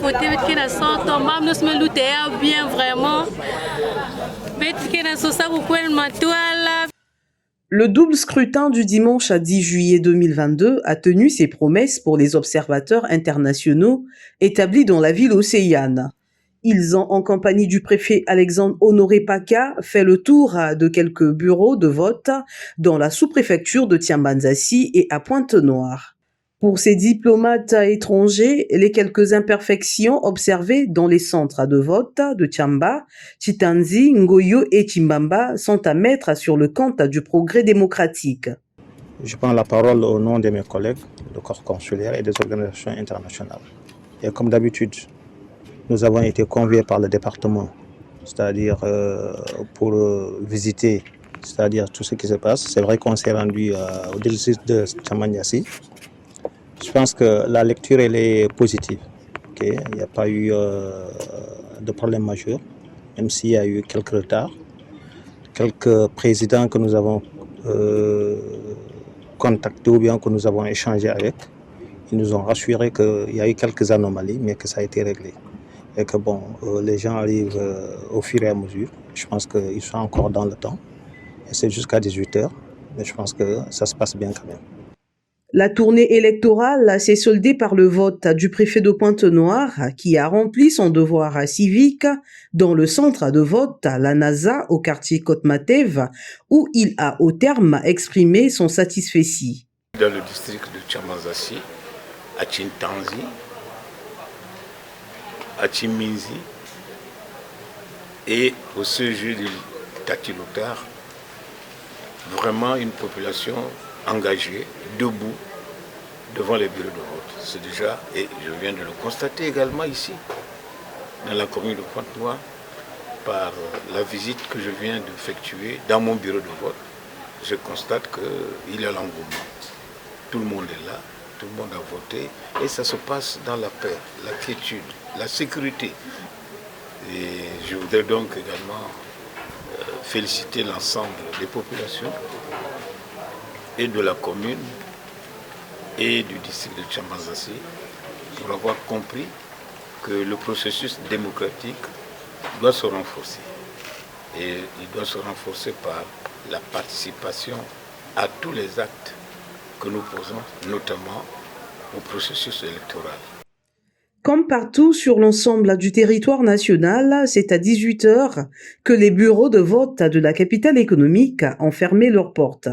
voter avec qui sont Thomas nous me lutter bien vraiment. Avec qui sont ça pour le matoile. Le double scrutin du dimanche à 10 juillet 2022 a tenu ses promesses pour les observateurs internationaux établis dans la ville océane. Ils ont, en compagnie du préfet Alexandre Honoré Paca, fait le tour de quelques bureaux de vote dans la sous-préfecture de Tiambanzassi et à Pointe-Noire. Pour ces diplomates étrangers, les quelques imperfections observées dans les centres de vote de Tiamba, Chitanzi, Ngoyo et Chimbamba sont à mettre sur le compte du progrès démocratique. Je prends la parole au nom de mes collègues, du corps consulaire et des organisations internationales. Et comme d'habitude, nous avons été conviés par le département, c'est-à-dire pour visiter, c'est-à-dire tout ce qui se passe. C'est vrai qu'on s'est rendu au diocèse de Tiambanzassi. Je pense que la lecture elle est positive. Okay? Il n'y a pas eu de problème majeur, même s'il y a eu quelques retards. Quelques présidents que nous avons contactés ou bien que nous avons échangé avec, ils nous ont rassuré qu'il y a eu quelques anomalies, mais que ça a été réglé. Et que bon, les gens arrivent au fur et à mesure. Je pense qu'ils sont encore dans le temps. Et c'est jusqu'à 18h, mais je pense que ça se passe bien quand même. La tournée électorale s'est soldée par le vote du préfet de Pointe-Noire qui a rempli son devoir civique dans le centre de vote La NASA au quartier Côte-Matev où il a au terme exprimé son satisfecit. Dans le district de Tiambanzassi, à Chintanzi, à Chiminzi et au CG de Tatiloutar, vraiment une population engagée, debout, devant les bureaux de vote. C'est déjà, et je viens de le constater également ici, dans la commune de Pointe-Noire, par la visite que je viens d'effectuer dans mon bureau de vote. Je constate qu'il y a l'engouement. Tout le monde est là, tout le monde a voté, et ça se passe dans la paix, la quiétude, la sécurité. Et je voudrais donc également féliciter l'ensemble des populations et de la commune et du district de Tiambanzassi pour avoir compris que le processus démocratique doit se renforcer. Et il doit se renforcer par la participation à tous les actes que nous posons, notamment au processus électoral. Comme partout sur l'ensemble du territoire national, c'est à 18h que les bureaux de vote de la capitale économique ont fermé leurs portes.